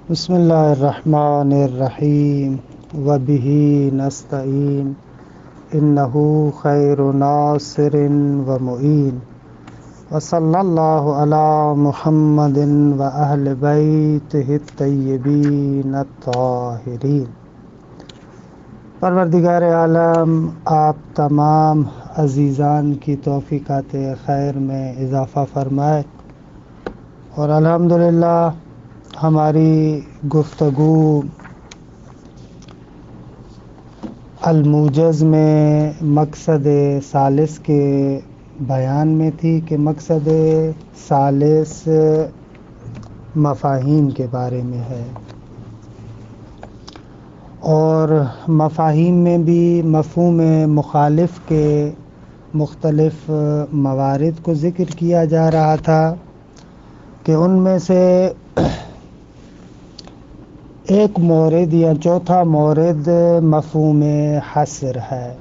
بسم اللہ الرحمن الرحیم وبہ نستعین انہ خیر ناصر ومعین وصلی اللہ علی محمد واہل بیتہ الطیبین الطاہرین۔ پروردگار عالم آپ تمام عزیزان کی توفیقات خیر میں اضافہ فرمائے، اور الحمدللہ ہماری گفتگو الموجز میں مقصد ثالث کے بیان میں تھی کہ مقصد ثالث مفاہیم کے بارے میں ہے، اور مفاہیم میں بھی مفہوم مخالف کے مختلف موارد کو ذکر کیا جا رہا تھا کہ ان میں سے ایک مورد یا چوتھا مورد مفہوم حصر ہے۔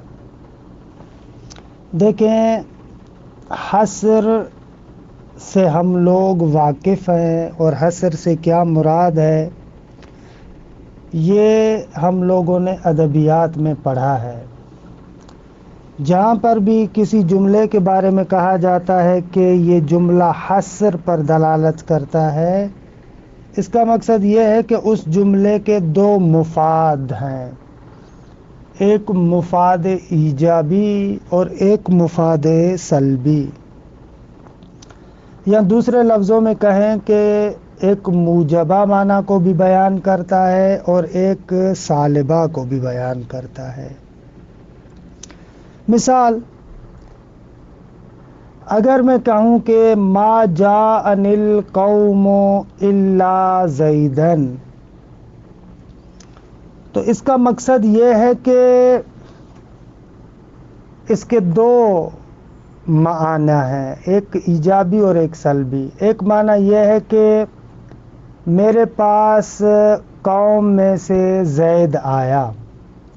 دیکھیں، حصر سے ہم لوگ واقف ہیں، اور حصر سے کیا مراد ہے یہ ہم لوگوں نے ادبیات میں پڑھا ہے۔ جہاں پر بھی کسی جملے کے بارے میں کہا جاتا ہے کہ یہ جملہ حصر پر دلالت کرتا ہے، اس کا مقصد یہ ہے کہ اس جملے کے دو مفاد ہیں، ایک مفاد ایجابی اور ایک مفاد سلبی، یا دوسرے لفظوں میں کہیں کہ ایک موجبہ معنی کو بھی بیان کرتا ہے اور ایک سالبہ کو بھی بیان کرتا ہے۔ مثال، اگر میں کہوں کہ ما جاءنی القوم الا زیدن، تو اس کا مقصد یہ ہے کہ اس کے دو معنی ہیں، ایک ایجابی اور ایک سلبی۔ ایک معنی یہ ہے کہ میرے پاس قوم میں سے زید آیا،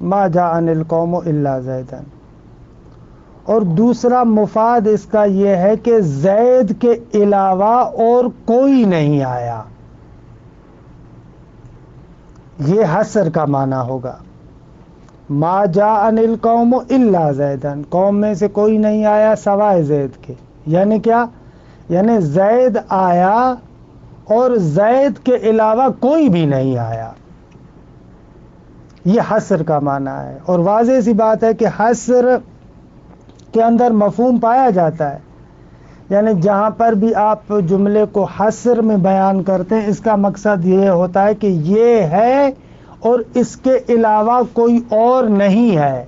ما جاءنی القوم الا زیدن، اور دوسرا مفاد اس کا یہ ہے کہ زید کے علاوہ اور کوئی نہیں آیا۔ یہ حصر کا معنی ہوگا، ما جاءنی القوم الا زیدن، قوم میں سے کوئی نہیں آیا سوائے زید کے۔ یعنی کیا؟ یعنی زید آیا اور زید کے علاوہ کوئی بھی نہیں آیا، یہ حصر کا معنی ہے۔ اور واضح سی بات ہے کہ حصر کے اندر مفہوم پایا جاتا ہے، یعنی جہاں پر بھی آپ جملے کو حصر میں بیان کرتے ہیں، اس کا مقصد یہ ہوتا ہے کہ یہ ہے اور اس کے علاوہ کوئی اور نہیں ہے۔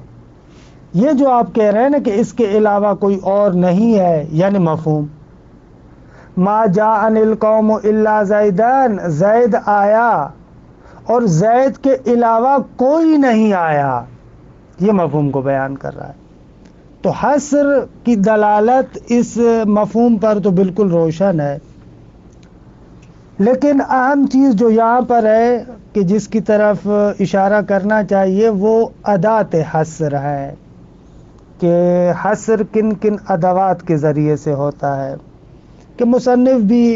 یہ جو آپ کہہ رہے ہیں نا کہ اس کے علاوہ کوئی اور نہیں ہے، یعنی مفہوم ما جاءنی القوم الا زیدن، زید آیا اور زید کے علاوہ کوئی نہیں آیا، یہ مفہوم کو بیان کر رہا ہے۔ تو حصر کی دلالت اس مفہوم پر تو بالکل روشن ہے، لیکن اہم چیز جو یہاں پر ہے کہ جس کی طرف اشارہ کرنا چاہیے وہ ادات حصر ہے، کہ حصر کن کن ادوات کے ذریعے سے ہوتا ہے، کہ مصنف بھی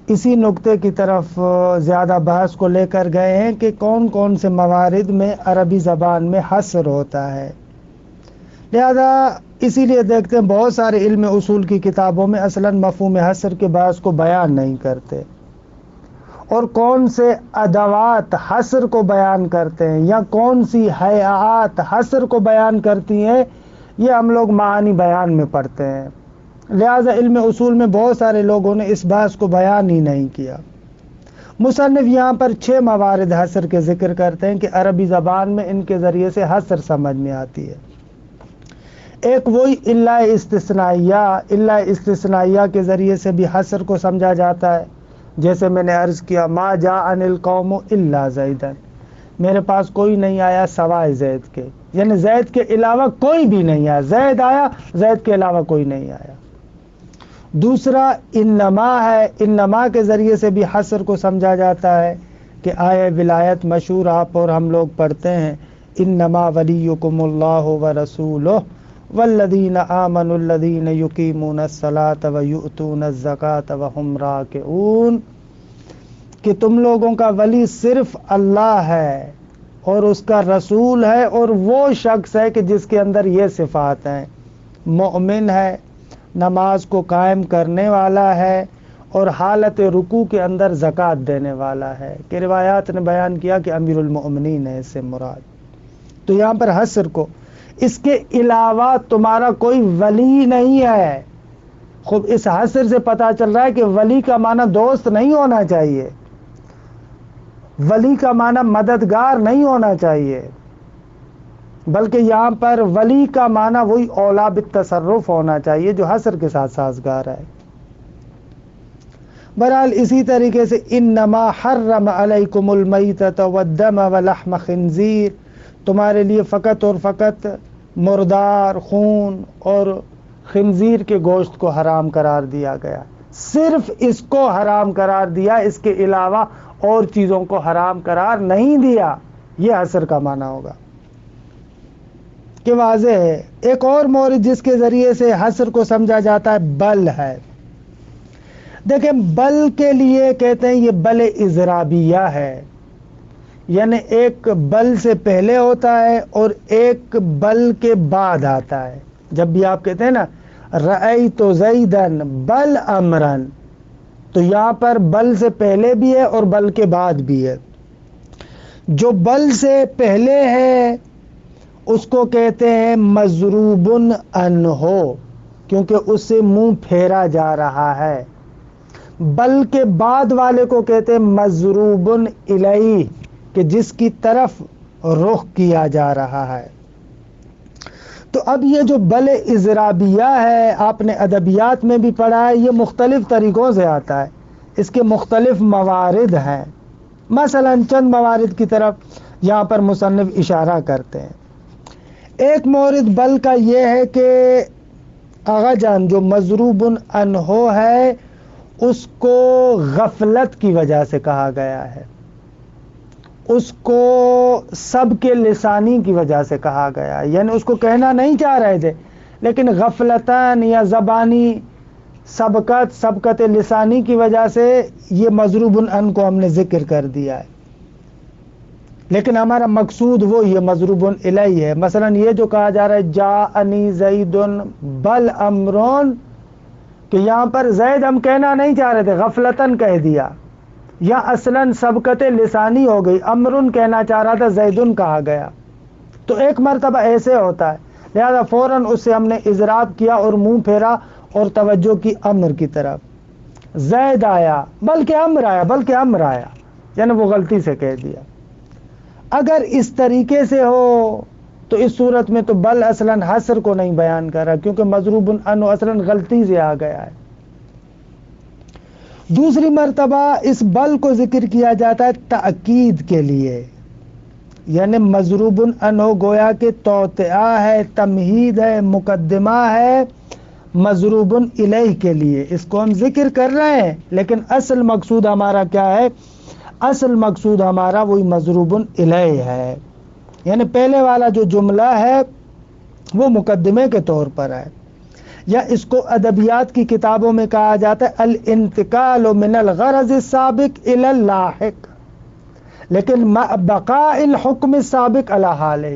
اسی نقطے کی طرف زیادہ بحث کو لے کر گئے ہیں کہ کون کون سے موارد میں عربی زبان میں حصر ہوتا ہے۔ لہذا اسی لیے دیکھتے ہیں بہت سارے علم اصول کی کتابوں میں اصلاً مفہوم حصر کے بحث کو بیان نہیں کرتے، اور کون سے ادوات حصر کو بیان کرتے ہیں یا کون سی ہیئات حصر کو بیان کرتی ہیں، یہ ہم لوگ معانی بیان میں پڑھتے ہیں۔ لہذا علم اصول میں بہت سارے لوگوں نے اس بحث کو بیان ہی نہیں کیا۔ مصنف یہاں پر 6 موارد حصر کے ذکر کرتے ہیں کہ عربی زبان میں ان کے ذریعے سے حصر سمجھ میں آتی ہے۔ ایک وہی الا استثنائیہ، الا استثنائیہ کے ذریعے سے بھی حصر کو سمجھا جاتا ہے، جیسے میں نے عرض کیا ما جاءنی القوم الا زیدن، میرے پاس کوئی نہیں آیا سوائے زید کے، یعنی زید کے علاوہ کوئی بھی نہیں آیا، زید آیا، زید کے علاوہ کوئی نہیں آیا۔ دوسرا انما ہے، انما کے ذریعے سے بھی حصر کو سمجھا جاتا ہے کہ آیہ ولایت مشہور آپ اور ہم لوگ پڑھتے ہیں، انما ولیکم اللہ ورسولہ والذین آمنوا الذین یقیمون الصلاۃ ویؤتون الزکاۃ وہم راکعون، کہ تم لوگوں کا ولی صرف اللہ ہے اور اس کا رسول ہے، اور وہ شخص ہے کہ جس کے اندر یہ صفات ہیں، مومن ہے، نماز کو قائم کرنے والا ہے، اور حالت رکوع کے اندر زکوٰۃ دینے والا ہے، کہ روایات نے بیان کیا کہ امیر المؤمنین ہے اس سے مراد۔ تو یہاں پر حصر کو، اس کے علاوہ تمہارا کوئی ولی نہیں ہے۔ خوب اس حصر سے پتہ چل رہا ہے کہ ولی کا معنی دوست نہیں ہونا چاہیے، ولی کا معنی مددگار نہیں ہونا چاہیے، بلکہ یہاں پر ولی کا معنی وہی اولا بالتصرف ہونا چاہیے جو حصر کے ساتھ سازگار ہے۔ بہرحال اسی طریقے سے انما حرم علیکم المیتۃ والدم ولحم خنزیر، تمہارے لیے فقط اور فقط مردار، خون اور خنزیر کے گوشت کو حرام قرار دیا گیا، صرف اس کو حرام قرار دیا، اس کے علاوہ اور چیزوں کو حرام قرار نہیں دیا۔ یہ حصر کا معنی ہوگا کہ واضح ہے۔ ایک اور مورد جس کے ذریعے سے حصر کو سمجھا جاتا ہے بل ہے۔ دیکھیں بل کے لیے کہتے ہیں یہ بل اضرابیہ ہے، یعنی ایک بل سے پہلے ہوتا ہے اور ایک بل کے بعد آتا ہے۔ جب بھی آپ کہتے ہیں نا رأیت زیدن بل امرن، تو یہاں پر بل سے پہلے بھی ہے اور بل کے بعد بھی ہے۔ جو بل سے پہلے ہے اس کو کہتے ہیں مضروب عنہ، کیونکہ اس سے منہ پھیرا جا رہا ہے۔ بل کے بعد والے کو کہتے ہیں مضروب الیہ، کہ جس کی طرف رخ کیا جا رہا ہے۔ تو اب یہ جو بل اضرابیہ ہے، آپ نے ادبیات میں بھی پڑھا ہے، یہ مختلف طریقوں سے آتا ہے، اس کے مختلف موارد ہیں۔ مثلا چند موارد کی طرف یہاں پر مصنف اشارہ کرتے ہیں۔ ایک مورد بل کا یہ ہے کہ آغا جان جو مضروب عنہ ہے اس کو غفلت کی وجہ سے کہا گیا ہے، اس کو سب کے لسانی کی وجہ سے کہا گیا ہے، یعنی اس کو کہنا نہیں چاہ رہے تھے لیکن غفلتاً یا زبانی سبقت لسانی کی وجہ سے یہ مضروب عنہ کو ہم نے ذکر کر دیا ہے، لیکن ہمارا مقصود وہ یہ مضروب الیہ ہے۔ مثلا یہ جو کہا جا رہا ہے جاءنی زید بل امرون، کہ یہاں پر زید ہم کہنا نہیں چاہ رہے تھے، غفلتاً کہہ دیا، یا اصلاً سبقت لسانی ہو گئی، امرن کہنا چاہ رہا تھا زیدن کہا گیا۔ تو ایک مرتبہ ایسے ہوتا ہے، لہذا فوراً اس سے ہم نے اضراب کیا اور منہ پھیرا اور توجہ کی امر کی طرف، زید آیا بلکہ امر آیا، یعنی وہ غلطی سے کہہ دیا۔ اگر اس طریقے سے ہو تو اس صورت میں تو بل اصلاً حصر کو نہیں بیان کر رہا، کیونکہ مضروب عنہ اصلاً غلطی سے آ گیا ہے۔ دوسری مرتبہ اس بل کو ذکر کیا جاتا ہے تأکید کے لیے، یعنی مضروب عنہ گویا کہ توطئہ ہے، تمہید ہے، مقدمہ ہے مضروب الیہ کے لیے، اس کو ہم ذکر کر رہے ہیں لیکن اصل مقصود ہمارا کیا ہے؟ اصل مقصود ہمارا وہی مضروب الیہ ہے، یعنی پہلے والا جو جملہ ہے وہ مقدمے کے طور پر ہے، یا اس کو ادبیات کی کتابوں میں کہا جاتا ہے الانتقال من الغرض السابق الى اللاحق، لیکن بقاء الحکم السابق علی حالہ،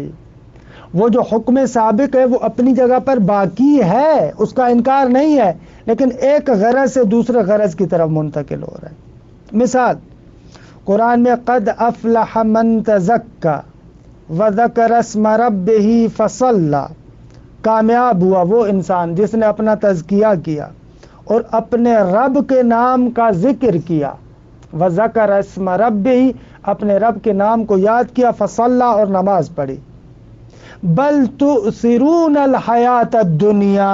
وہ جو حکم سابق ہے وہ اپنی جگہ پر باقی ہے، اس کا انکار نہیں ہے، لیکن ایک غرض سے دوسرے غرض کی طرف منتقل ہو رہا ہے۔ مثال قرآن میں قد افلح من تزکا وذکر اسم ربہ فصلی، کامیاب ہوا وہ انسان جس نے اپنا تزکیہ کیا اور اپنے رب کے نام کا ذکر کیا، وذکر اسم ربہ، اپنے رب کے نام کو یاد کیا، فصلی اور نماز پڑھی۔ بل تؤثرون الحیات الدنیا،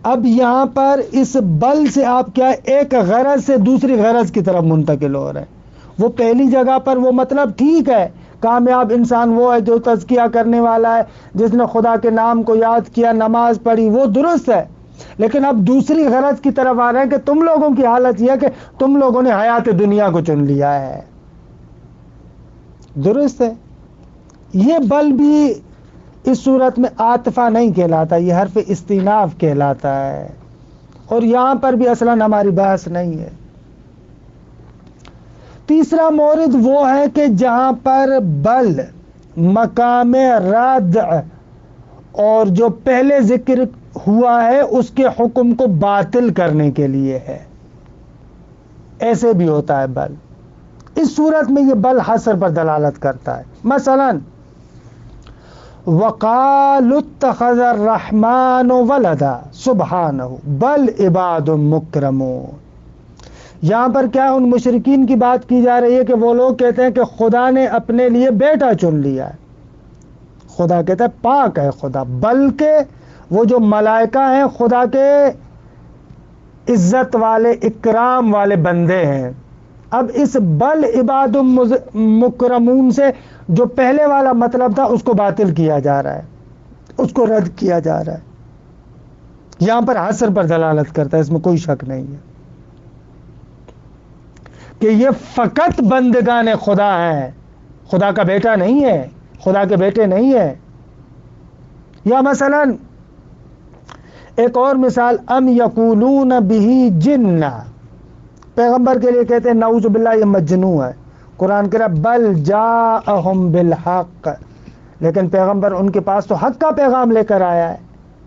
اب یہاں پر اس بل سے آپ کیا ایک غرض سے دوسری غرض کی طرف منتقل ہو رہے ہیں۔ وہ پہلی جگہ پر وہ مطلب ٹھیک ہے، کامیاب انسان وہ ہے جو تزکیہ کرنے والا ہے، جس نے خدا کے نام کو یاد کیا، نماز پڑھی، وہ درست ہے، لیکن اب دوسری غرض کی طرف آ رہے ہیں کہ تم لوگوں کی حالت یہ ہے کہ تم لوگوں نے حیات دنیا کو چن لیا ہے۔ درست ہے، یہ بل بھی اس صورت میں عاطفہ نہیں کہلاتا، یہ حرف استئناف کہلاتا ہے، اور یہاں پر بھی اصلاً ہماری بحث نہیں ہے۔ تیسرا مورد وہ ہے کہ جہاں پر بل مقام رد اور جو پہلے ذکر ہوا ہے اس کے حکم کو باطل کرنے کے لیے ہے، ایسے بھی ہوتا ہے بل۔ اس صورت میں یہ بل حصر پر دلالت کرتا ہے۔ مثلا وَقَالُوا اتَّخَذَ الرَّحْمَنُ وَلَدًا سُبْحَانَهُ بَلْ عِبَادٌ مُكْرَمُونَ۔ یہاں پر کیا ان مشرکین کی بات کی جا رہی ہے کہ وہ لوگ کہتے ہیں کہ خدا نے اپنے لیے بیٹا چن لیا ہے۔ خدا کہتا ہے پاک ہے خدا، بلکہ وہ جو ملائکہ ہیں خدا کے عزت والے اکرام والے بندے ہیں۔ اب اس بل عباد مکرمون سے جو پہلے والا مطلب تھا اس کو باطل کیا جا رہا ہے، اس کو رد کیا جا رہا ہے۔ یہاں پر حصر پر دلالت کرتا ہے، اس میں کوئی شک نہیں ہے کہ یہ فقط بندگان خدا ہیں، خدا کا بیٹا نہیں ہے، خدا کے بیٹے نہیں ہے۔ یا مثلا ایک اور مثال ام یقولون بہ جنہ، پیغمبر کے لیے کہتے ہیں نعوذ باللہ یہ مجنون ہے۔ قرآن کہہ رہا بل جاءہم بالحق، لیکن پیغمبر ان کے پاس تو حق کا پیغام لے کر آیا ہے،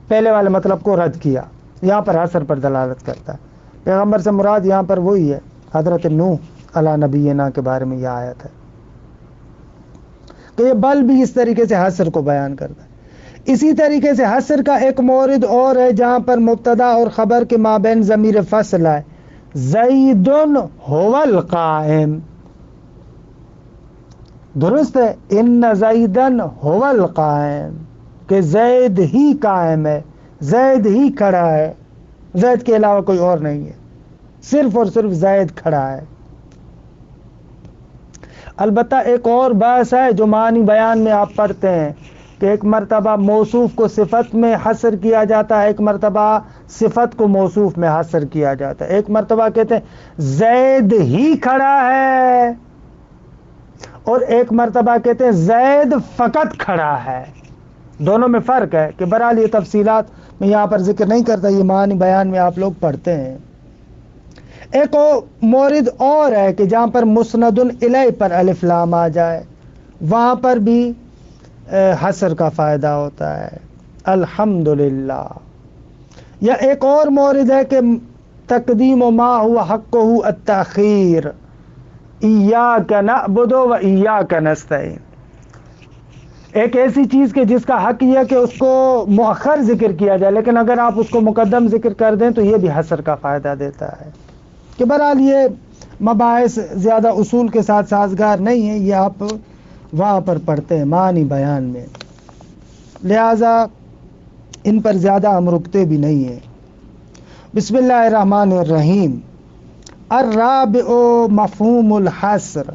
پہلے والے مطلب کو رد کیا۔ یہاں پر حصر پر دلالت کرتا ہے۔ پیغمبر سے مراد یہاں پر وہی ہے، حضرت نوح علی نبینا کے بارے میں یہ آیت ہے کہ یہ بل بھی اس طریقے سے حصر کو بیان کرتا ہے۔ اسی طریقے سے حصر کا ایک مورد اور ہے جہاں پر مبتدا اور خبر کے مابین ضمیر فصل ہے، زید هو القائم، درست ہے، ان زیدن هو القائم، کہ زید ہی قائم ہے، زید ہی کھڑا ہے، زید کے علاوہ کوئی اور نہیں ہے، صرف اور صرف زید کھڑا ہے۔ البتہ ایک اور بحث ہے جو معنی بیان میں آپ پڑھتے ہیں کہ ایک مرتبہ موصوف کو صفت میں حصر کیا جاتا ہے، ایک مرتبہ صفت کو موصوف میں حصر کیا جاتا ہے۔ ایک مرتبہ کہتے ہیں زید ہی کھڑا ہے، اور ایک مرتبہ کہتے ہیں زید فقط کھڑا ہے۔ دونوں میں فرق ہے کہ بہرحال یہ تفصیلات میں یہاں پر ذکر نہیں کرتا، یہ معنی بیان میں آپ لوگ پڑھتے ہیں۔ ایک مورد اور ہے کہ جہاں پر مسند الیہ پر الف لام آ جائے وہاں پر بھی حصر کا فائدہ ہوتا ہے، الحمدللہ۔ یا ایک اور مورد ہے کہ تقدیم ما ہوا حقہ التاخیر، ایاک نعبد و ایاک نستعین، ایک ایسی چیز کہ جس کا حق یہ ہے کہ اس کو مؤخر ذکر کیا جائے، لیکن اگر آپ اس کو مقدم ذکر کر دیں تو یہ بھی حصر کا فائدہ دیتا ہے۔ کہ بہرحال یہ مباحث زیادہ اصول کے ساتھ سازگار نہیں ہیں، یہ آپ وہاں پر پڑھتے ہیں معنی بیان میں، لہذا ان پر زیادہ ہم رکتے بھی نہیں ہیں۔ بسم اللہ الرحمن الرحیم۔ الرابع مفہوم الحصر،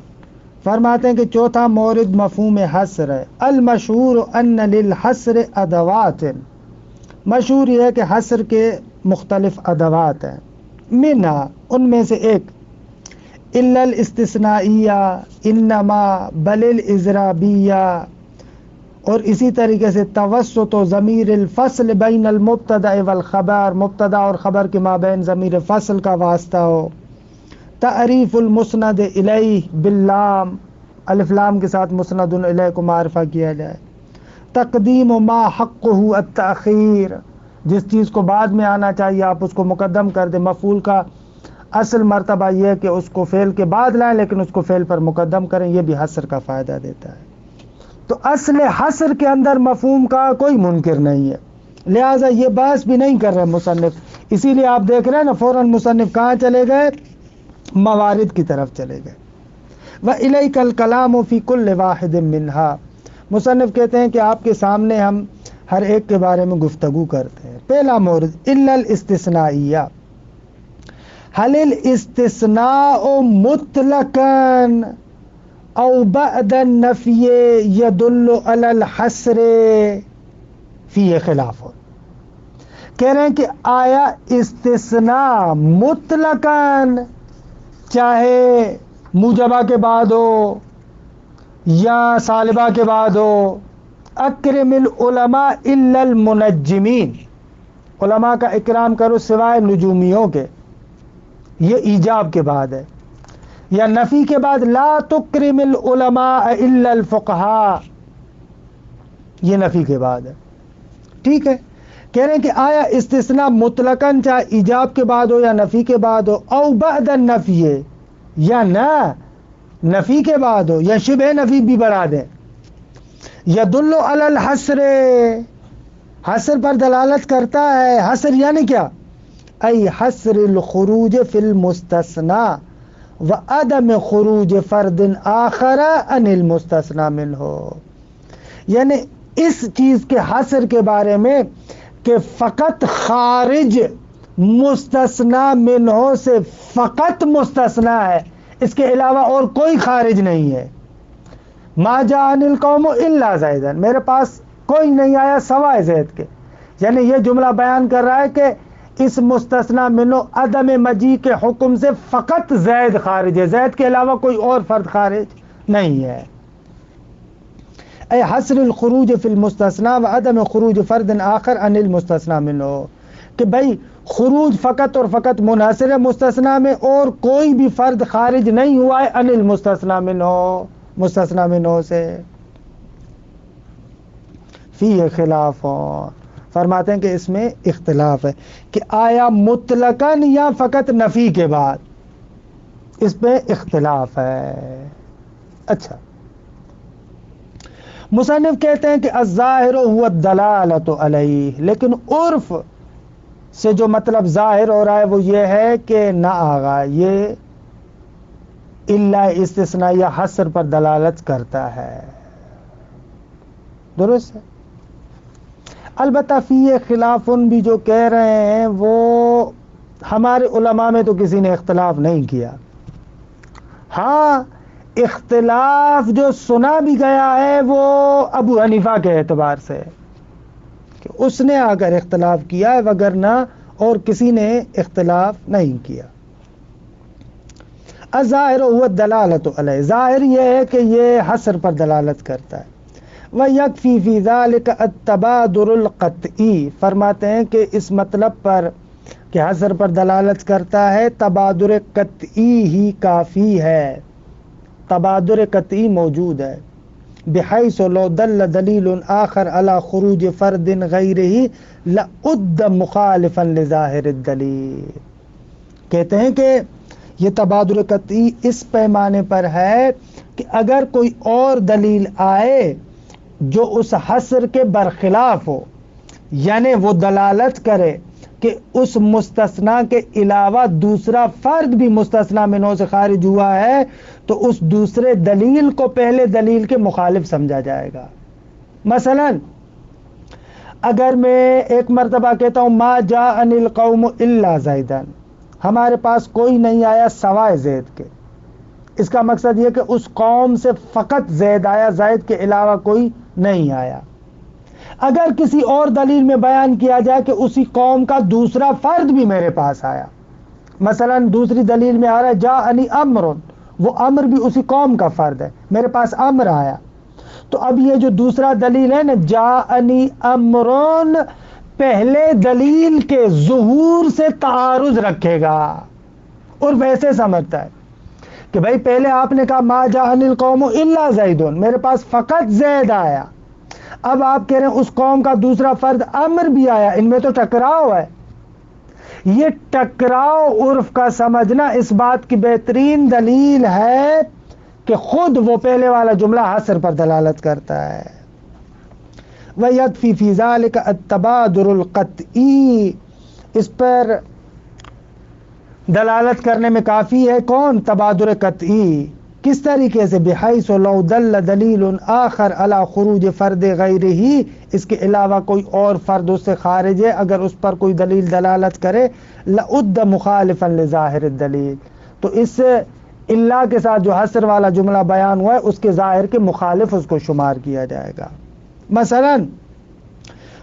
فرماتے ہیں کہ چوتھا مورد مفہوم حصر ہے۔ المشہور ان للحصر ادوات، مشہور یہ ہے کہ حصر کے مختلف ادوات ہیں، منہا ان میں سے ایک الا الاستثنائیہ، انما، بل الاضرابیہ، اور اسی طریقے سے توسط و ضمیر الفصل بین المبتدا والخبر، مبتدا اور خبر کے مابین ضمیر فصل کا واسطہ ہو، تعریف المسند الیہ باللام، الف لام کے ساتھ مسند الیہ کو معرفہ کیا جائے، تقدیم ما حقہ التاخیر، جس چیز کو بعد میں آنا چاہیے آپ اس کو مقدم کر دیں۔ مفعول کا اصل مرتبہ یہ ہے کہ اس کو فعل کے بعد لائیں لیکن اس کو فعل پر مقدم کریں، یہ بھی حصر کا فائدہ دیتا ہے۔ تو اصل حصر کے اندر مفہوم کا کوئی منکر نہیں ہے، لہٰذا یہ بحث بھی نہیں کر رہے مصنف، اسی لیے آپ دیکھ رہے ہیں نا فوراً مصنف کہاں چلے گئے، موارد کی طرف چلے گئے۔ وَإِلَيْكَ الْكَلَامُ فِي كُلِّ وَاحِدٍ مِّنْهَا، مصنف کہتے ہیں کہ آپ کے سامنے ہم ہر ایک کے بارے میں گفتگو کرتے ہیں۔ پہلا مورد الا الاستثنائیہ، هل الاستثناء مطلقا او بعد النفی يدل على الحصر، فی خلاف، کہہ رہے ہیں کہ آیا استثناء مطلقا چاہے موجبہ کے بعد ہو یا سالبہ کے بعد ہو، اکرم العلماء الا المنجمین، علماء کا اکرام کرو سوائے نجومیوں کے، یہ ایجاب کے بعد ہے، یا نفی کے بعد لا تکرم العلماء الا الفقہاء، یہ نفی کے بعد ہے. ٹھیک ہے، کہہ رہے ہیں کہ آیا استثناء مطلقاً چاہے ایجاب کے بعد ہو یا نفی کے بعد ہو، او بعد النفی، یا نہ نفی کے بعد ہو یا شبہ نفی بھی بڑھا دیں. یدل علی الحصر، حصر پر دلالت کرتا ہے. حصر یعنی کیا؟ ای حصر الخروج فی المستثنى وعدم خروج فرد آخر عن المستثنى منہ، یعنی اس چیز کے حصر کے بارے میں کہ فقط خارج مستثنی منہ سے فقط مستثنی ہے، اس کے علاوہ اور کوئی خارج نہیں ہے. ما جاءنی القوم الا زیدا، میرے پاس کوئی نہیں آیا سوائے زید کے. یعنی یہ جملہ بیان کر رہا ہے کہ اس مستثنی منہ عدم مجیء کے حکم سے فقط زید خارج ہے، زید کے علاوہ کوئی اور فرد خارج نہیں ہے. اے حصر الخروج فی المستثنى وعدم خروج فرد آخر عن المستثنى منہ، کہ بھئی خروج فقط اور فقط منحصر ہے مستثنی میں، اور کوئی بھی فرد خارج نہیں ہوا ہے عن المستثنى منہ، مستثنی منہ سے. فی خلاف، فرماتے ہیں کہ اس میں اختلاف ہے کہ آیا مطلقاً یا فقط نفی کے بعد، اس پہ اختلاف ہے. اچھا، مصنف کہتے ہیں کہ الظاہر هو الدلالۃ علیہ، لیکن عرف سے جو مطلب ظاہر ہو رہا ہے وہ یہ ہے کہ نہ آگا یہ الا استثناء یا حصر پر دلالت کرتا ہے. درست ہے. البتہ فی خلاف بھی جو کہہ رہے ہیں وہ ہمارے علماء میں تو کسی نے اختلاف نہیں کیا. ہاں، اختلاف جو سنا بھی گیا ہے وہ ابو حنیفہ کے اعتبار سے کہ اس نے آ کر اختلاف کیا ہے، وگرنہ اور کسی نے اختلاف نہیں کیا. الظاہر هو الدلالۃ علیہ، ظاہر یہ ہے کہ یہ حصر پر دلالت کرتا ہے. وَيَكْفِي فِي ذَلِكَ التَّبَادُرُ الْقَطْعِي، فرماتے ہیں کہ اس مطلب پر کہ حصر پر دلالت کرتا ہے تبادر قطعی ہی کافی ہے، تبادر قطعی موجود ہے. بحیث لو دل دلیل آخر علی خروج فرد غیرہ لعد مخالفا لظاہر الدلیل. کہتے ہیں کہ یہ تبادر قطعی اس پیمانے پر ہے کہ اگر کوئی اور دلیل آئے جو اس حصر کے برخلاف ہو، یعنی وہ دلالت کرے کہ اس مستثنی کے علاوہ دوسرا فرد بھی مستثنی منہ سے خارج ہوا ہے، تو اس دوسرے دلیل کو پہلے دلیل کے مخالف سمجھا جائے گا. مثلا اگر میں ایک مرتبہ کہتا ہوں ما جاءنی القوم الا زیدا، ہمارے پاس کوئی نہیں آیا سوائے زید کے، اس کا مقصد یہ کہ اس قوم سے فقط زید آیا، زید کے علاوہ کوئی نہیں آیا. اگر کسی اور دلیل میں بیان کیا جائے کہ اسی قوم کا دوسرا فرد بھی میرے پاس آیا، مثلا دوسری دلیل میں آ رہا ہے جاءنی امر، وہ امر بھی اسی قوم کا فرد ہے، میرے پاس امر آیا، تو اب یہ جو دوسرا دلیل ہے نا جاءنی امرون، پہلے دلیل کے ظہور سے تعارض رکھے گا. اور ویسے سمجھتا ہے کہ بھائی پہلے آپ نے کہا ما جاءنی القوم الا زیدون، میرے پاس فقط زید آیا، اب آپ کہہ رہے ہیں اس قوم کا دوسرا فرد امر بھی آیا، ان میں تو ٹکراؤ ہے. یہ ٹکراؤ عرف کا سمجھنا اس بات کی بہترین دلیل ہے کہ خود وہ پہلے والا جملہ حصر پر دلالت کرتا ہے. وَيَكْفِي فِي ذَلِكَ التَّبَادُرُ الْقَطْعِي، اس پر دلالت کرنے میں کافی ہے کون؟ تبادر قطعی. کس طریقے سے؟ بحیث لو دل دلیل آخر علی خروج فرد غیرہ، اس کے علاوہ کوئی اور فرد اس سے خارج ہے، اگر اس پر کوئی دلیل دلالت کرے لعد مخالفا لظاہر الدلیل، تو اس سے اللہ کے ساتھ جو حصر والا جملہ بیان ہوا ہے اس کے ظاہر کے مخالف اس کو شمار کیا جائے گا. مثلا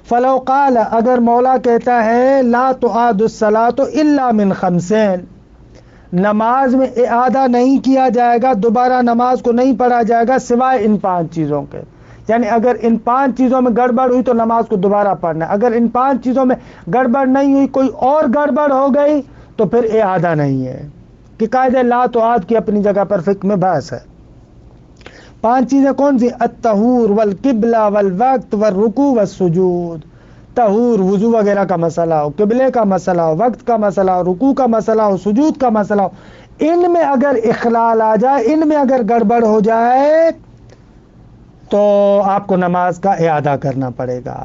فلو قال، اگر مولا کہتا ہے لا تعاد الصلاة الا من خمسین، نماز میں اعادہ نہیں کیا جائے گا، دوبارہ نماز کو نہیں پڑھا جائے گا سوائے ان 5 چیزوں کے، یعنی اگر ان 5 چیزوں میں گڑبڑ ہوئی تو نماز کو دوبارہ پڑھنا ہے، اگر ان 5 چیزوں میں گڑبڑ نہیں ہوئی کوئی اور گڑبڑ ہو گئی تو پھر اعادہ نہیں ہے. کہ قاعدہ لا تعاد کی اپنی جگہ پر فقہ میں بحث ہے. 5 چیزیں کون سی؟ الطہور والقبلہ والوقت والرکوع والسجود. طہور وضو وغیرہ کا مسئلہ ہو، قبلے کا مسئلہ ہو، وقت کا مسئلہ ہو، رکوع کا مسئلہ ہو، سجود کا مسئلہ ہو، ان میں اگر اخلال آ جائے، ان میں اگر گڑبڑ ہو جائے تو آپ کو نماز کا اعادہ کرنا پڑے گا.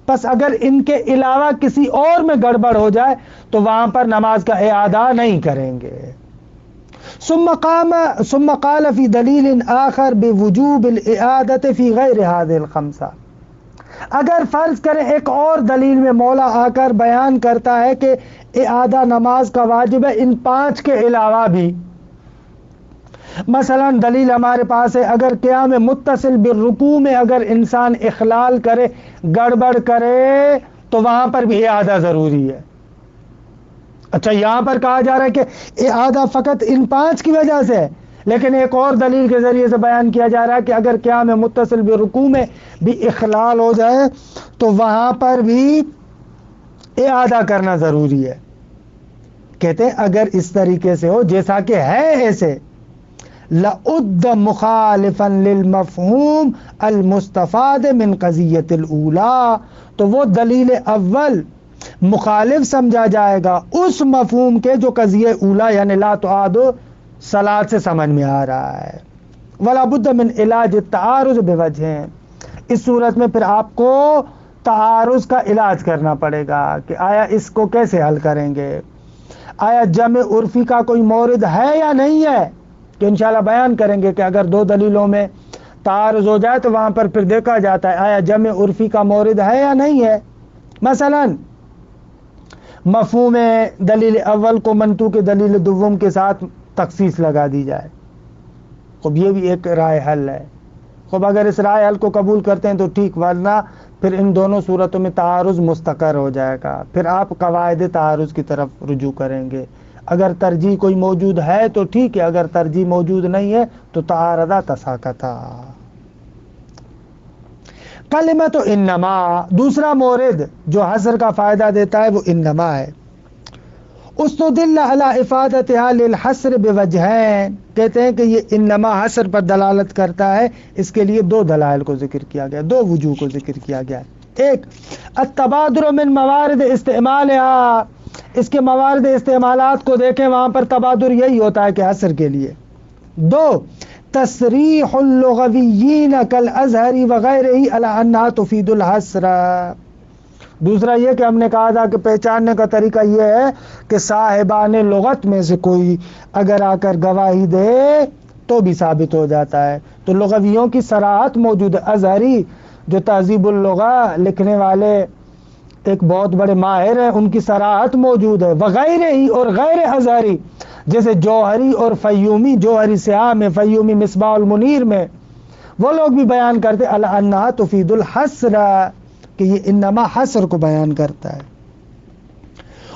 بس اگر ان کے علاوہ کسی اور میں گڑبڑ ہو جائے تو وہاں پر نماز کا اعادہ نہیں کریں گے. ثم قال فی دلیل آخر بوجوب الاعادة فی غیر هذه الخمسہ. اگر فرض کریں ایک اور دلیل میں مولا آ کر بیان کرتا ہے کہ اعادہ نماز کا واجب ہے ان 5 کے علاوہ بھی. مثلا دلیل ہمارے پاس ہے، اگر قیام متصل بالرکوع میں اگر انسان اخلال کرے، گڑبڑ کرے تو وہاں پر بھی اعادہ ضروری ہے. اچھا یہاں پر کہا جا رہا ہے کہ اعادہ فقط ان 5 کی وجہ سے ہے، لیکن ایک اور دلیل کے ذریعے سے بیان کیا جا رہا ہے کہ اگر قیام متصل بالرکوع میں بھی اخلال ہو جائے تو وہاں پر بھی اعادہ کرنا ضروری ہے. کہتے ہیں اگر اس طریقے سے ہو جیسا کہ ہے ایسے، لَعُدَّ مُخَالِفًا لِلْمَفْهُومِ الْمُسْتَفَادِ مِنْ قَضِيَّةِ الْأُولَى، تو وہ دلیل اول مخالف سمجھا جائے گا اس مفہوم کے جو قضیہ اولا یعنی لا تعاد صلاۃ سے سمجھ میں آ رہا ہے. وَلَا بُدَّ مِنْ علاج التعارض بوجہین. اس صورت میں پھر آپ کو تعارض کا علاج کرنا پڑے گا کہ آیا اس کو کیسے حل کریں گے. آیا جمع عرفی کا کوئی مورد ہے یا نہیں ہے، کہ انشاءاللہ بیان کریں گے کہ اگر 2 دلیلوں میں تعارض ہو جائے تو وہاں پر پھر دیکھا جاتا ہے آیا جمع عرفی کا مورد ہے یا نہیں ہے. مثلا مفہوم دلیل اول کو منطوق دلیل دوم کے ساتھ تخصیص لگا دی جائے، خب یہ بھی ایک رائے حل ہے. خب اگر اس رائے حل کو قبول کرتے ہیں تو ٹھیک، ورنہ پھر ان دونوں صورتوں میں تعارض مستقر ہو جائے گا. پھر آپ قواعد تعارض کی طرف رجوع کریں گے. اگر ترجیح کوئی موجود ہے تو ٹھیک ہے، اگر ترجیح موجود نہیں ہے تو تعارضا تساقطا. کلمۃ انما، دوسرا مورد جو حصر کا فائدہ دیتا ہے وہ انما ہے. استدل علی افادتها للحصر بوجہین. کہتے ہیں کہ یہ انما حصر پر دلالت کرتا ہے، اس کے لیے 2 دلائل کو ذکر کیا گیا، 2 وجوہ کو ذکر کیا گیا. ایک التبادر من موارد استعمالها، اس کے موارد استعمالات کو دیکھیں، وہاں پر تبادر یہی ہوتا ہے کہ حصر کے لیے. 2 تصریح اللغویین کالازہری وغیرہ علی انہا تفید الحصر. دوسرا یہ کہ ہم نے کہا تھا کہ پہچاننے کا طریقہ یہ ہے کہ صاحبان لغت میں سے کوئی اگر آ کر گواہی دے تو بھی ثابت ہو جاتا ہے. تو لغویوں کی صراحت موجود ہے. ازہری جو تہذیب اللغہ لکھنے والے ایک بہت بڑے ماہر ہیں، ان کی صراحت موجود ہے. وغیرہ ہی اور غیر ازہری جیسے جوہری اور فیومی، جوہری سیاہ میں، فیومی مصباح المنیر میں، وہ لوگ بھی بیان کرتے الانہا تفید الحصر، کہ یہ انما حصر کو بیان کرتا ہے.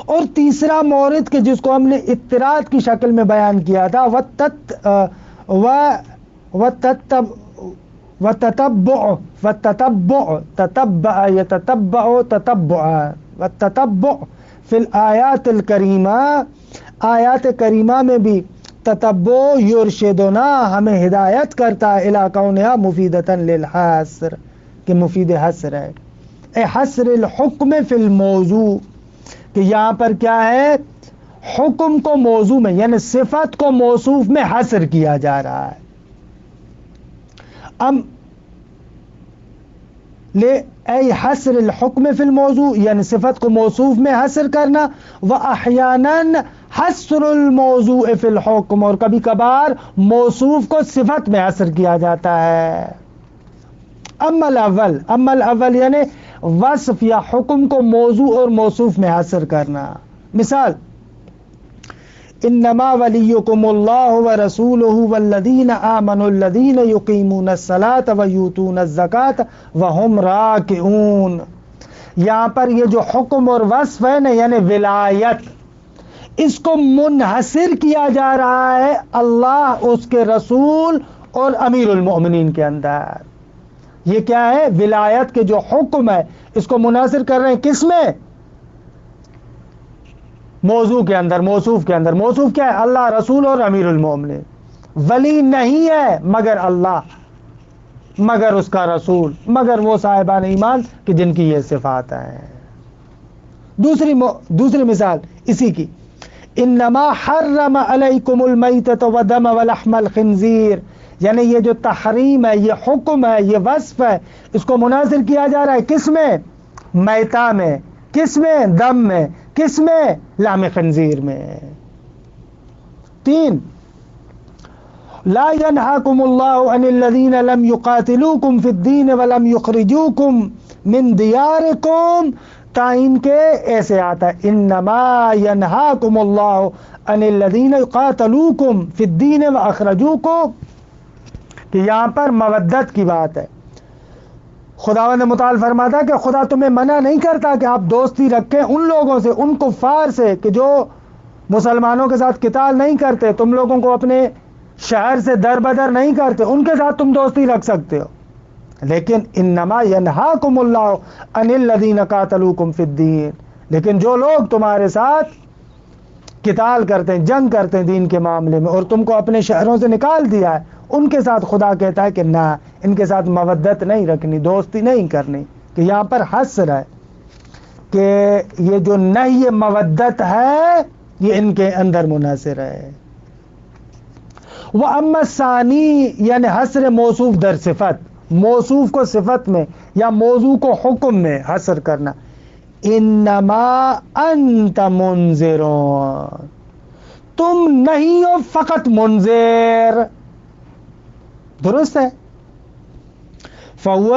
اور تیسرا مورد کہ جس کو ہم نے اضطراد کی شکل میں بیان کیا تھا، تتبع فی الآیات الکریمہ، آیات کریمہ میں بھی تتبع یرشدنا، ہمیں ہدایت کرتا ہے الی کونہا مفیدۃ للحصر، کہ مفید حصر ہے. اے حصر الحکم فی الموضوع، کہ یہاں پر کیا ہے، حکم کو موضوع میں یعنی صفت کو موصوف میں حصر کیا جا رہا ہے. اے حصر الحکم فی الموضوع یعنی صفت کو موصوف میں حصر کرنا، وَأَحْيَانًا حصر الموضوع فی الحکم، اور کبھی کبھار موصوف کو صفت میں حصر کیا جاتا ہے. اما الاول یعنی وصف یا حکم کو موضوع اور موصوف میں حصر کرنا. مثال انما ولیکم اللہ ورسولہ والذین آمنوا الذین یقیمون الصلاۃ ویؤتون الزکاۃ وہم راکعون. یہاں پر یہ جو حکم اور وصف ہے نا، یعنی ولایت، اس کو منحصر کیا جا رہا ہے اللہ، اس کے رسول اور امیر المؤمنین کے اندر. یہ کیا ہے، ولایت کے جو حکم ہے اس کو منحصر کر رہے ہیں کس میں، موضوع کے اندر، موصوف کے اندر، موصوف کیا ہے؟ اللہ، رسول اور امیر المومنین. ولی نہیں ہے مگر اللہ، مگر اس کا رسول، مگر وہ صاحبان ایمان کہ جن کی یہ صفات ہیں. دوسری مثال اسی کی، انما حرم علیکم المیتۃ والدم ولحم الخنزیر، یعنی یہ جو تحریم ہے، یہ حکم ہے، یہ وصف ہے، اس کو منحصر کیا جا رہا ہے کس میں؟ میتہ میں. کس میں؟ دم میں. کس میں؟ لحم خنزیر میں. 3، لا ينهاكم الله عن الذين لم يقاتلوكم في الدين ولم يخرجوكم من دياركم، تائن کے ایسے آتا ہے انما ينهاكم الله عن الذين يقاتلوكم في الدين واخرجوكم، کہ یہاں پر مودت کی بات ہے. خداوند متعال فرماتا کہ خدا تمہیں منع نہیں کرتا کہ آپ دوستی رکھیں ان لوگوں سے، ان کفار سے کہ جو مسلمانوں کے ساتھ قتال نہیں کرتے، تم لوگوں کو اپنے شہر سے در بدر نہیں کرتے، ان کے ساتھ تم دوستی رکھ سکتے ہو. لیکن انما ینہاکم اللہ عن الذین قاتلوکم فی الدین، لیکن جو لوگ تمہارے ساتھ قتال کرتے ہیں، جنگ کرتے ہیں دین کے معاملے میں، اور تم کو اپنے شہروں سے نکال دیا ہے، ان کے ساتھ خدا کہتا ہے کہ نہ، ان کے ساتھ مودت نہیں رکھنی، دوستی نہیں کرنی. کہ یہاں پر حصر ہے کہ یہ جو نہی مودت ہے یہ ان کے اندر منحصر ہے. وَأَمَّا الثَّانِي، یعنی حصر موصوف در صفت، موصوف کو صفت میں یا موضوع کو حکم میں حصر کرنا. انما انت منذر، تم نہیں ہو فقط منذر. درست ہے. فَهُوَ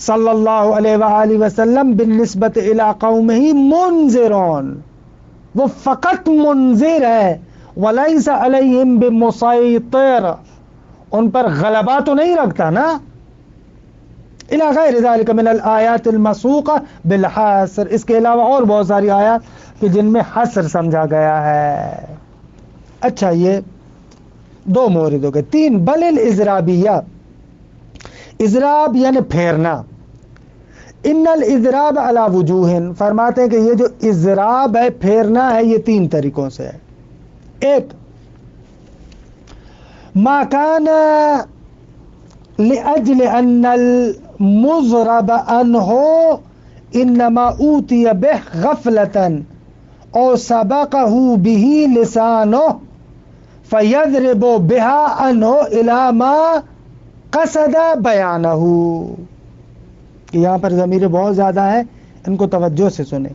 صلی اللہ علیہ وآلہ وسلم بالنسبت الى قومہ منذرون، وہ فقط منذر ہے. وَلَيْسَ عَلَيْهِمْ بِمُسَيْطِرٍ، ان پر غلبہ تو نہیں رکھتا نا. الی غیر ذالک من الآیات المسوقہ بالحصر، اس کے علاوہ اور بہت ساری آیات کہ جن میں حصر سمجھا گیا ہے. اچھا، یہ 2 مورد ہو گئے. 3، بل الاضرابیہ، اضراب یعنی پھیرنا. ان الاضراب علی وجوہ، فرماتے ہیں کہ یہ جو اضراب ہے، پھیرنا ہے، یہ 3 طریقوں سے ہے. 1، ما کان لأجل ان المضرب عنہ انما اوتی بہ غفلتا او سبقہ بہ لسانہ فیضرب بها عنہ الی ما قصد بیانہ. یہاں پر ضمیر بہت زیادہ ہے، ان کو توجہ سے سنیں.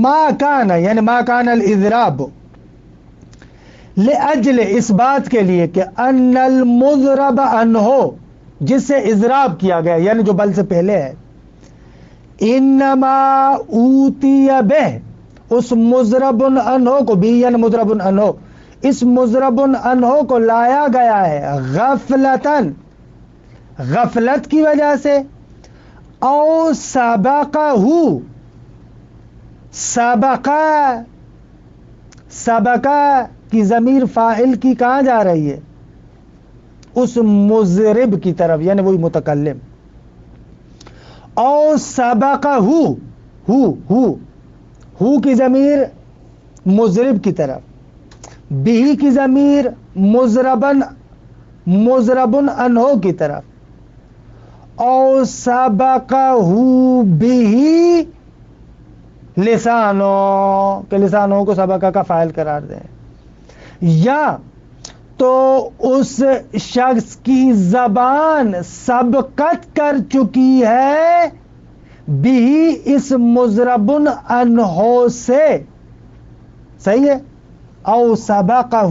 ما کان یعنی ما کان الاضراب لأجل، اس بات کے لیے کہ ان المضرب عنہ، جس سے اضراب کیا گیا یعنی جو بل سے پہلے ہے، انما اوتی بہ، اس مضرب عنہ کو، بھی یعنی مضرب عنہ، اس مضرب عنہ کو لایا گیا ہے غفلتاً، غفلت کی وجہ سے، او سبقہ، سبقہ کی ضمیر فاعل کی کہاں جا رہی ہے؟ اس مضرب کی طرف، یعنی وہی متکلم. او سبقہ، ہو کی ضمیر مضرب کی طرف، بھی کی ضمیر مضربن عنہ کی طرف. او سبقہ بھی لسانو، کہ لسانوں کو سبقہ کا فاعل قرار دیں. یا تو اس شخص کی زبان سبقت کر چکی ہے بھی اس مضربن عنہ سے، صحیح ہے. او سبقہ،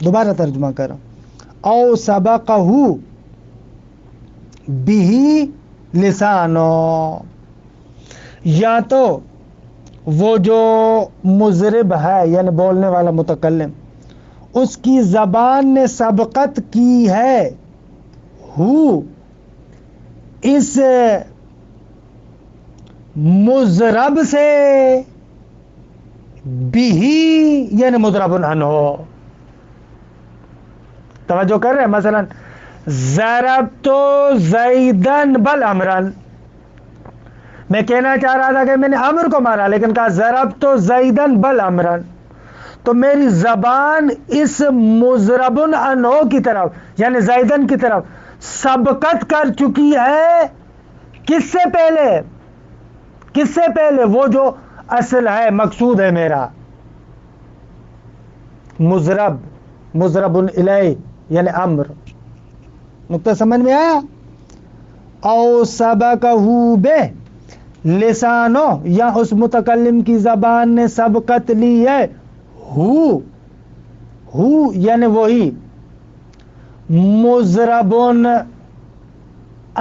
دوبارہ ترجمہ کرو، او سبقہ بھی لسانو، یا تو وہ جو مضرب ہے یعنی بولنے والا متکلم، اس کی زبان نے سبقت کی ہے اس مضرب سے، بھی یعنی مضرب عنہ. توجہ کر رہے ہیں؟ مثلا ضربت زیدن بل امرن، میں کہنا چاہ رہا تھا کہ میں نے امر کو مارا، لیکن کہا ضربت زیدن بل امرن، تو میری زبان اس مضربن عنہ کی طرف یعنی زیدن کی طرف سبقت کر چکی ہے. کس سے پہلے؟ کس سے پہلے؟ وہ جو اصل ہے، مقصود ہے میرا، مضرب الیہ یعنی امر. نقطہ سمجھ میں آیا؟ او سبقہ بہ لسانو، یا اس متکلم کی زبان نے سبقت لی ہے ہو یعنی وہی، مضربن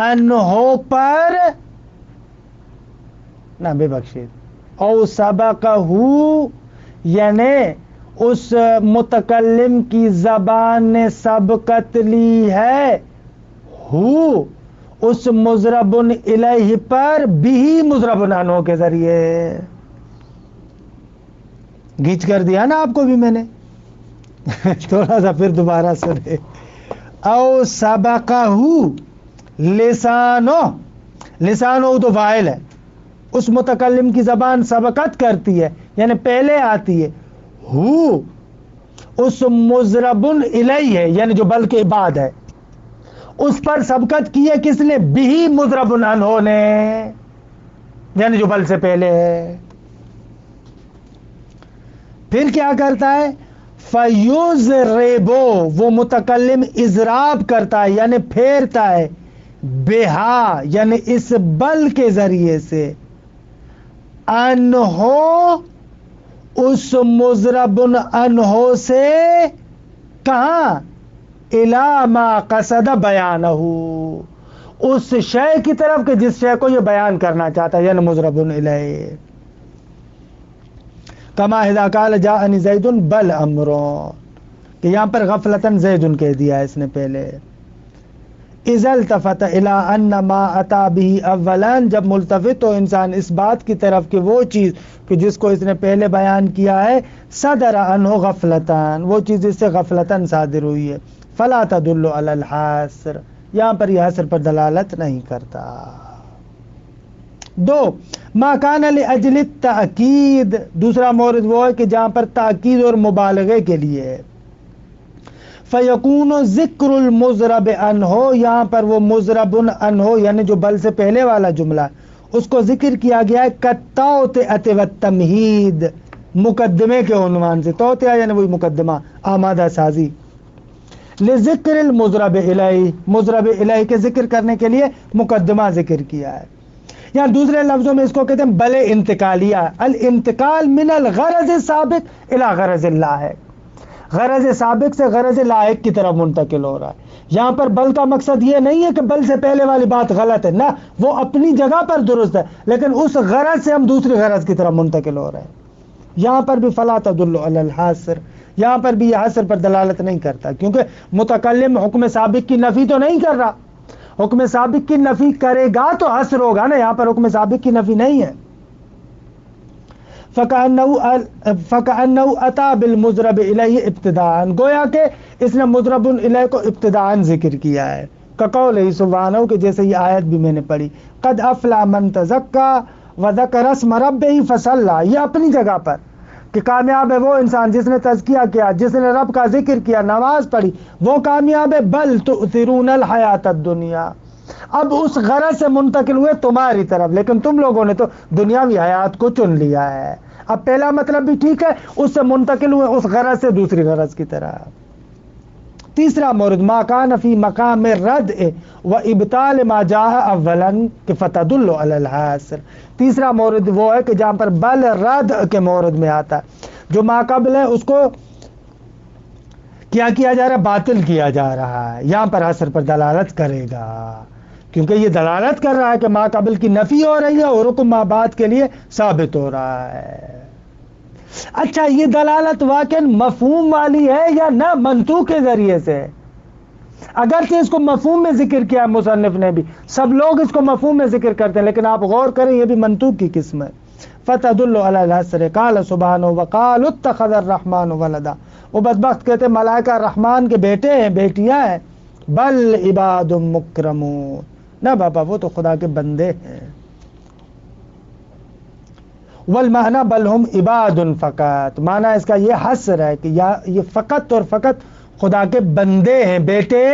عنہ پر نہ بے بخشید، او سبقہ یعنی اس متکلم کی زبان نے سبقت لی ہے ہو اس مضربن الیہ پر بھی مضربن عنہ کے ذریعے. گیچ کر دیا نا آپ کو بھی میں نے. تھوڑا سا پھر دوبارہ سنے. او سبقہ لسانو، لسانو تو فاعل ہے، اس متکلم کی زبان سبقت کرتی ہے یعنی پہلے آتی ہے ہو اس مضربن الیہ ہے یعنی جو بل کے بعد ہے، اس پر سبقت کی ہے کس نے؟ بھی مضربن عنہ نے، یعنی جو بل سے پہلے ہے. پھر کیا کرتا ہے؟ فیضربو، وہ متکلم اضراب کرتا ہے یعنی پھیرتا ہے، بہا یعنی اس بل کے ذریعے سے، عنہ اس مضربن عنہ سے، کہاں؟ الی ما قصد بیانہ، اس شے کی طرف کہ جس شے کو یہ بیان کرنا چاہتا ہے یعنی مضربن الیہ. کما اذا قال جاءنی زید بل امر، کہ یہاں پر غفلتاً زید کہہ دیا ہے اس نے پہلے. اذا التفت الى ان ما اتا به اولا، جب ملتفت ہو انسان اس بات کی طرف کہ وہ چیز کہ جس کو اس نے پہلے بیان کیا ہے، صدر عنہ غفلتاً، وہ چیز اس سے غفلتاً صادر ہوئی ہے، فلا تدل علی الحصر، یہاں پر یہ حصر پر دلالت نہیں کرتا. دو، ما کان لاجل التاکید، دوسرا مورد وہ ہے کہ جہاں پر تاکید اور مبالغے کے لیے ہے. فیکون ذکر المضرب عنہ، یہاں پر وہ مضرب عنہ یعنی جو بل سے پہلے والا جملہ اس کو ذکر کیا گیا ہے کالتوطئۃ والتمہید، مقدمے کے عنوان سے. توطئہ یعنی وہی مقدمہ، آمادہ سازی. لذکر المضرب الیہ، مضرب الیہ کے ذکر کرنے کے لیے مقدمہ ذکر کیا ہے. یا دوسرے لفظوں میں اس کو کہتے ہیں بل انتقالیہ، الانتقال من الغرض السابق الى غرض اللاحق، غرض سابق سے غرض لاحق کی طرف منتقل ہو رہا ہے. یہاں پر بل کا مقصد یہ نہیں ہے کہ بل سے پہلے والی بات غلط ہے، نہ، وہ اپنی جگہ پر درست ہے، لیکن اس غرض سے ہم دوسری غرض کی طرف منتقل ہو رہے ہیں. یہاں پر بھی فلا تدل علی الحصر، یہاں پر بھی یہ حصر پر دلالت نہیں کرتا، کیونکہ متکلم حکم سابق کی نفی تو نہیں کر رہا. حکم سابق کی نفی کرے گا تو حصر ہوگا نا، یہاں پر حکم سابق کی نفی نہیں ہے. فَكَأَنَّهُ أَتَى بِالْمُضْرَبِ إِلَيْهِ ابتداءً، گویا کہ اس نے مضرب الیہ کو ابتداءً ذکر کیا ہے. كَقَوْلِهِ سُبْحَانَهُ، کہ جیسے یہ آیت بھی میں نے پڑھی، قَدْ أَفْلَحَ مَنْ تَزَكَّىٰ وَذَكَرَ اسْمَ رَبِّهِ فَصَلَّىٰ، یہ اپنی جگہ پر کہ کامیاب ہے وہ انسان جس نے تزکیہ کیا، جس نے رب کا ذکر کیا، نماز پڑھی، وہ کامیاب ہے. بل تؤثرون الحیات الدنیا، اب اس غرض سے منتقل ہوئے تمہاری طرف، لیکن تم لوگوں نے تو دنیاوی حیات کو چن لیا ہے. اب پہلا مطلب بھی ٹھیک ہے، اس سے منتقل ہوئے اس غرض سے دوسری غرض کی طرف. تیسرا مورد ما کان فی مقام ردع و ابطال ما جاء اولا کہ فتدل علی الحصر. تیسرا مورد وہ ہے کہ جہاں پر بل ردع کے مورد میں آتا ہے، جو ما قبل ہے اس کو کیا جا رہا ہے؟ باطل کیا جا رہا ہے. یہاں پر حصر پر دلالت کرے گا، کیونکہ یہ دلالت کر رہا ہے کہ ما قبل کی نفی ہو رہی ہے اور حکم ما بعد کے لیے ثابت ہو رہا ہے. اچھا، یہ دلالت واقعا مفہوم والی ہے یا نہ منطوق کے ذریعے سے؟ اگرچہ اس کو مفہوم میں ذکر کیا مصنف نے بھی، سب لوگ اس کو مفہوم میں ذکر کرتے ہیں، لیکن آپ غور کریں یہ بھی منطوق کی قسم ہے. فتدل علی الحصر قال سبحانہ وقالوا اتخذ الرحمن ولدا، وہ بدبخت کہتے ملائکہ رحمان کے بیٹے ہیں، بیٹیاں ہیں. بل عباد مکرمون، نہ بابا وہ تو خدا کے بندے ہیں. والمعنی بل ہم عباد فقط، معنی اس کا یہ حصر ہے کہ یہ فقط اور فقط خدا کے بندے ہیں، بیٹے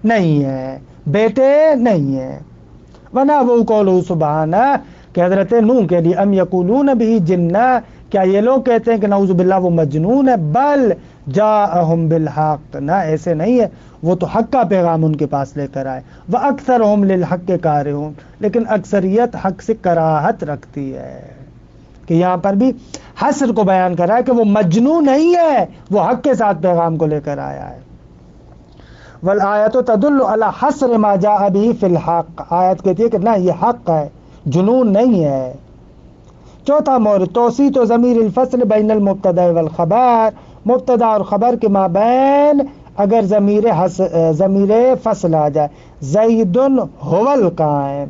نہیں ہیں، بیٹے نہیں ہیں۔ ونا وہ قولہ سبحانہ، کہ حضرت نوح کے لیے ام یقولون به جنہ، کیا یہ لوگ کہتے ہیں کہ نعوذ باللہ وہ مجنون ہے، بل جاءہم بالحق، نہ ایسے نہیں ہے، وہ تو حق کا پیغام ان کے پاس لے کر آئے، وَأَكْثَرُهُمْ لِلْحَقِّ كَارِهُونَ، لیکن اکثریت حق سے کراہت رکھتی ہے۔ کہ یہاں پر بھی حسر کو بیان کر رہا ہے کہ وہ مجنون نہیں ہے، وہ حق کے ساتھ پیغام کو لے کر آیا ہے۔ وَالْآيَةُ تَدُلُّ عَلَى حَسْرِ مَا جَاءَ بِهِ فِي الْحَقِّ، آیت کہتی ہے کہ نہ یہ حق ہے، جنون نہیں ہے۔ چوتھا مورد توسیط و ضمیر الفصل بین المبتدا والخبر، مبتدا اور خبر کے مابین اگر ضمیر فصل آ جائے، زید هو القائم،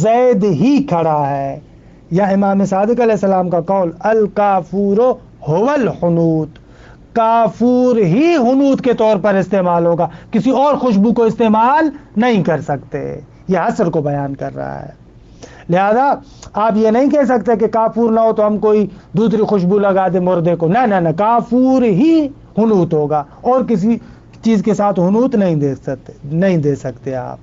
زید ہی کھڑا ہے، یا امام صادق علیہ السلام کا قول الکافور هو الحنوط، کافور ہی حنوط کے طور پر استعمال ہوگا، کسی اور خوشبو کو استعمال نہیں کر سکتے، یہ حصر کو بیان کر رہا ہے۔ لہذا آپ یہ نہیں کہہ سکتے کہ کافور نہ ہو تو ہم کوئی دوسری خوشبو لگا دیں مردے کو، نہ نہ نہ، کافور ہی حنوط ہوگا، اور کسی چیز کے ساتھ حنوط نہیں دے سکتے آپ۔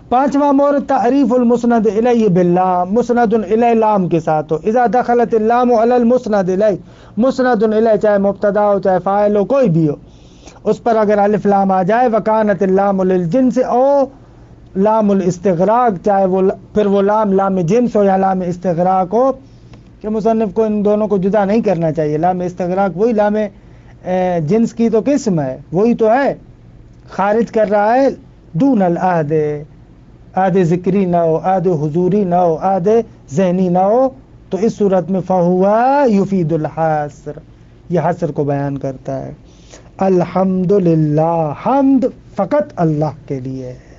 پانچواں مورد تعریف المسند الیہ باللام، مسند الیہ لام کے ساتھ ہو، اذا دخلت اللام علی المسند الیہ، مسند الیہ چاہے مبتدا ہو چاہے فاعل ہو کوئی بھی ہو، اس پر اگر الف لام آ جائے، وکانت اللام للجنس او لام الاستغراق، چاہے پھر وہ لام جنس ہو یا لام استغراق ہو، کہ مصنف کو ان دونوں کو جدا نہیں کرنا چاہیے، لام استغراق وہی لام جنس کی تو قسم ہے، وہی تو ہے، خارج کر رہا ہے دون العہد، عہد ذکری نہ ہو، عہد حضوری نہ ہو، عہد ذہنی نہ ہو، تو اس صورت میں فہوا یفید الحصر، یہ حصر کو بیان کرتا ہے۔ الحمدللہ، حمد فقط اللہ کے لیے ہے۔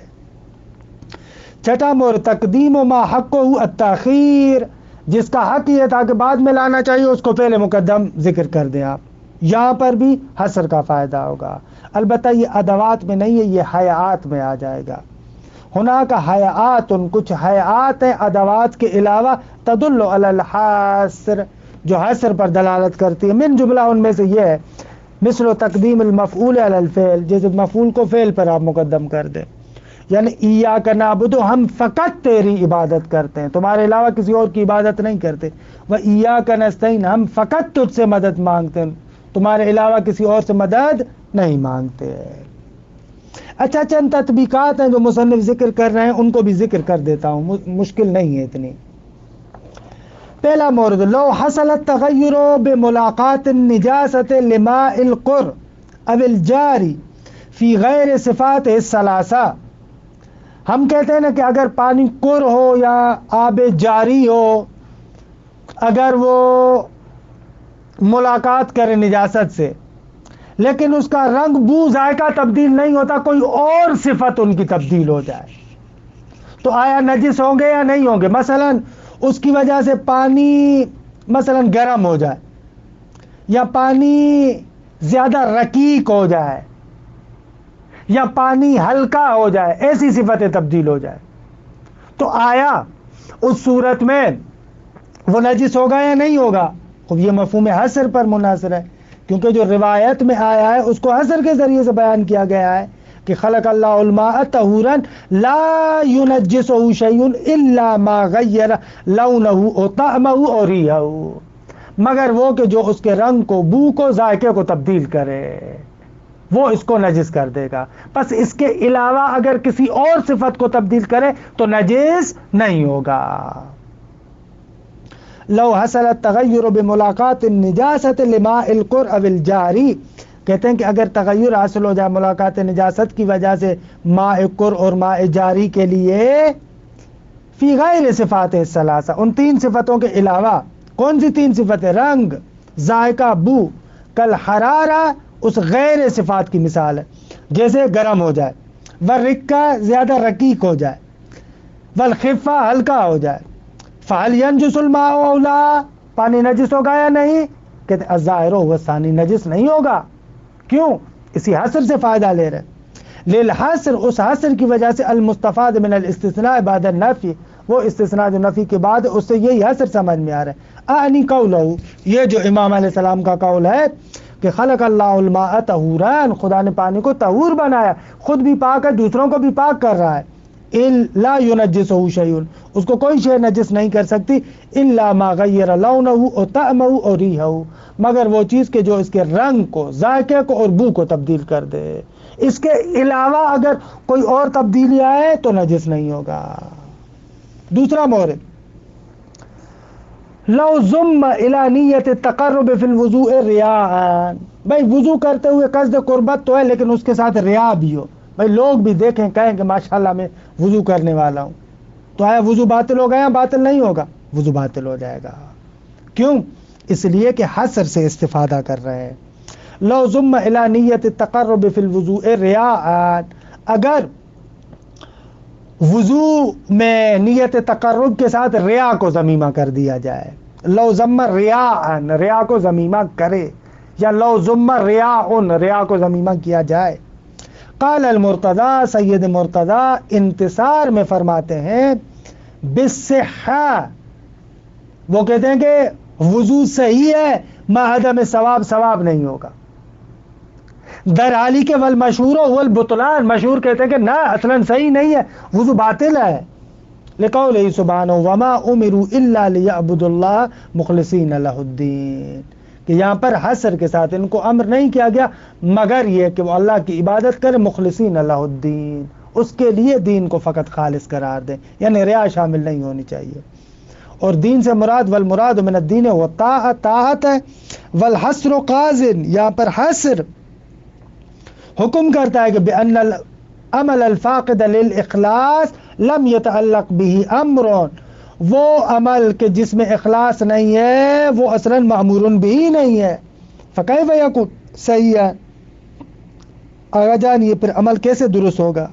چھٹا مورد تقدیم و ما حقہ التاخیر، جس کا حق یہ تھا کہ بعد میں لانا چاہیے اس کو پہلے مقدم ذکر کر دیں آپ، یہاں پر بھی حصر کا فائدہ ہوگا، البتہ یہ ادوات میں نہیں ہے، یہ حیات میں آ جائے گا۔ ہونا کا حیات، کچھ حیات ہیں ادوات کے علاوہ، تدل علی الحصر، جو حصر پر دلالت کرتی ہے، من جملہ ان میں سے یہ ہے، مثل تقدیم المفعول علی الفعل، جیسے مفعول کو فعل پر آپ مقدم کر دیں، یعنی ایاک نعبد، ہم فقط تیری عبادت کرتے ہیں، تمہارے علاوہ کسی اور کی عبادت نہیں کرتے، و ایاک نستعین، ہم فقط تجھ سے مدد مانگتے ہیں، تمہارے علاوہ کسی اور سے مدد نہیں مانگتے۔ اچھا چند تطبیقات ہیں جو مصنف ذکر کر رہے ہیں، ان کو بھی ذکر کر دیتا ہوں، مشکل نہیں ہے اتنی۔ پہلا مورد، لو حصل التغیر بملاقات النجاست لماء القر او الجاری فی غیر صفات الثلاثہ، ہم کہتے ہیں نا کہ اگر پانی قر ہو یا آب جاری ہو، اگر وہ ملاقات کرے نجاست سے لیکن اس کا رنگ بو ذائقہ تبدیل نہیں ہوتا، کوئی اور صفت ان کی تبدیل ہو جائے، تو آیا نجس ہوں گے یا نہیں ہوں گے؟ مثلا اس کی وجہ سے پانی مثلا گرم ہو جائے، یا پانی زیادہ رقیق ہو جائے، یا پانی ہلکا ہو جائے، ایسی صفتیں تبدیل ہو جائے، تو آیا اس صورت میں وہ نجس ہوگا یا نہیں ہوگا؟ خب یہ مفہوم حصر پر منحصر ہے، کیونکہ جو روایت میں آیا ہے اس کو حصر کے ذریعے سے بیان کیا گیا ہے کہ خلق اللہ الماء طہورا لا ينجسہ شیء الا ما غیر لونہ او طعمہ او ریحہ، مگر وہ کہ جو اس کے رنگ کو، بو کو، ذائقے کو تبدیل کرے، وہ اس کو نجس کر دے گا، پس اس کے علاوہ اگر کسی اور صفت کو تبدیل کرے تو نجس نہیں ہوگا۔ لو حصل التغیر بملاقات النجاست لماء القر او الجاری، کہتے ہیں کہ اگر تغیر حاصل ہو جائے ملاقات نجاست کی وجہ سے ماء قر اور ماء جاری کے لیے، فی غیر صفات الثلاثہ، ان تین صفتوں کے علاوہ، کون سی تین صفتیں؟ رنگ، ذائقہ، بو، کل حرارہ اس غیر صفات کی مثال ہے، جیسے گرم ہو جائے، والرقہ زیادہ رقیق ہو جائے، والخفہ ہلکا ہو جائے، فَهَلْ يَنْجُسُ الْمَاءُ أَوْ لَا، پانی نجس ہوگا یا نہیں؟ کہتے ہیں الظاہر هو الثانی، نجس نہیں ہوگا، کیوں؟ اسی حصر سے فائدہ لے رہے، للحصر، اس حصر کی وجہ سے، المستفاد من الاستثناء بعد النفی، وہ استثناء جو نفی کے بعد اس سے یہی حصر سمجھ میں آ رہا ہے. اعنی قولہ، یہ جو امام علیہ السلام کا قول ہے کہ خلق اللہ الماء طہورا، خدا نے پانی کو طہور بنایا، خود بھی پاک ہے دوسروں کو بھی پاک کر رہا ہے. لا ينجسہ شیء، اس کو کوئی شے نجس نہیں کر سکتی، الا ما غیر لونہ و طعمہ و ریحہ، مگر وہ چیز کہ جو اس کے رنگ کو، ذائقے کو اور بو کو تبدیل کر دے. اس کے علاوہ اگر کوئی اور تبدیلی آئے تو نجس نہیں ہوگا. دوسرا مورد، لو ضم الى نیت التقرب فی الوضوء ریاء، بھائی وضو کرتے ہوئے قصد قربت تو ہے لیکن اس کے ساتھ ریا بھی ہو، بھائی لوگ بھی دیکھیں کہیں کہ ماشاءاللہ میں وضو کرنے والا ہوں، تو آیا وضو باطل ہوگا یا باطل نہیں ہوگا؟ وضو باطل ہو جائے گا. کیوں؟ اس لیے کہ حصر سے استفادہ کر رہے ہیں. لو ضم الى نیت التقرب فی الوضوء ریاء، اگر وضو میں نیت تقرب کے ساتھ ریا کو ضمیمہ کر دیا جائے، لو ضم ریاء، ریا کو ضمیمہ کرے، یا لو ضم ریاء، ریا کو ضمیمہ کیا جائے. قال المرتضی، سید مرتضی انتصار میں فرماتے ہیں بالصحہ، وہ کہتے ہیں کہ وضو صحیح ہے، ما عدم ثواب، ثواب نہیں ہوگا. در حالی کے والمشہور والبطلان، مشہور کہتے ہیں کہ نہ اصلا صحیح نہیں ہے، وضو باطل ہے. لقولہ سبحانہ وما امروا الا لیعبدوا اللہ مخلصین لہ الدین، کہ یہاں پر حصر کے ساتھ ان کو امر نہیں کیا گیا مگر یہ کہ وہ اللہ کی عبادت کرے، مخلصین لہ الدین، اس کے لیے دین کو فقط خالص قرار دیں، یعنی ریا شامل نہیں ہونی چاہیے. اور دین سے مراد والمراد من الدین والطاعت، طاعت ہے. والحصر قاضٍ، یہاں پر حصر حکم کرتا ہے کہ بأن العمل الفاقد للاخلاص لم يتعلق به امر، وہ عمل کہ جس میں اخلاص نہیں ہے وہ اصلا مأمور بھی نہیں ہے. فکیف یکون صحیح، آگا جانیے پھر عمل کیسے درست ہوگا.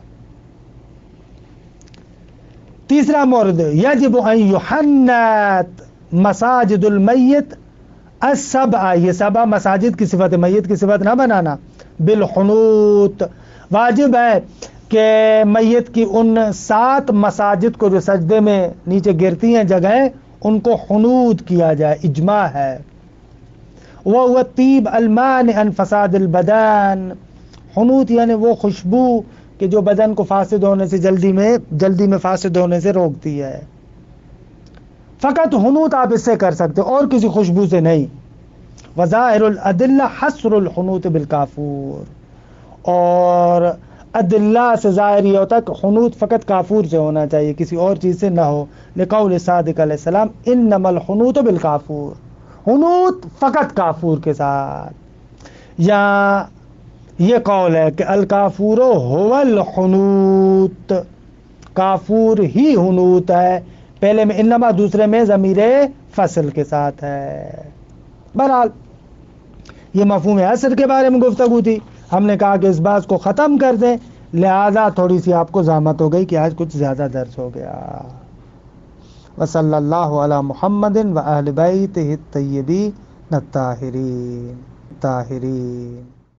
تیسرا مورد، یجب ان یحنت مساجد المیت السبع، یہ سبع مساجد کی صفت، میت کی صفت نہ بنانا. بالحنوت، واجب ہے کہ میت کی ان 7 مساجد کو جو سجدے میں نیچے گرتی ہیں جگہیں، ان کو حنوت کیا جائے، اجماع ہے. وهو الطیب المانع عن فساد البدن، حنوت یعنی وہ خوشبو کہ جو بدن کو فاسد ہونے سے جلدی میں فاسد ہونے سے روکتی ہے. فقط حنوت آپ اس سے کر سکتے اور کسی خوشبو سے نہیں. وظاہر الادلہ حصر الحنوت بالکافور، اور ادلہ سے ظاہر یہ ہوتا ہے کہ حنوت فقط کافور سے ہونا چاہیے، کسی اور چیز سے نہ ہو. لقول صادق علیہ السلام انما الحنوت بالکافور، حنوت فقط کافور کے ساتھ. یا یہ قول ہے کہ الکافور هو الحنوت، کافور ہی حنوت ہے، پہلے میں انما دوسرے میں ضمیر فصل کے ساتھ ہے. بہرحال یہ مفہوم حصر کے بارے میں گفتگو تھی، ہم نے کہا کہ اس بات کو ختم کر دیں، لہذا تھوڑی سی آپ کو زحمت ہو گئی کہ آج کچھ زیادہ درس ہو گیا. وصلی اللہ علی محمد و اہل بیتہ الطیبین الطاہرین.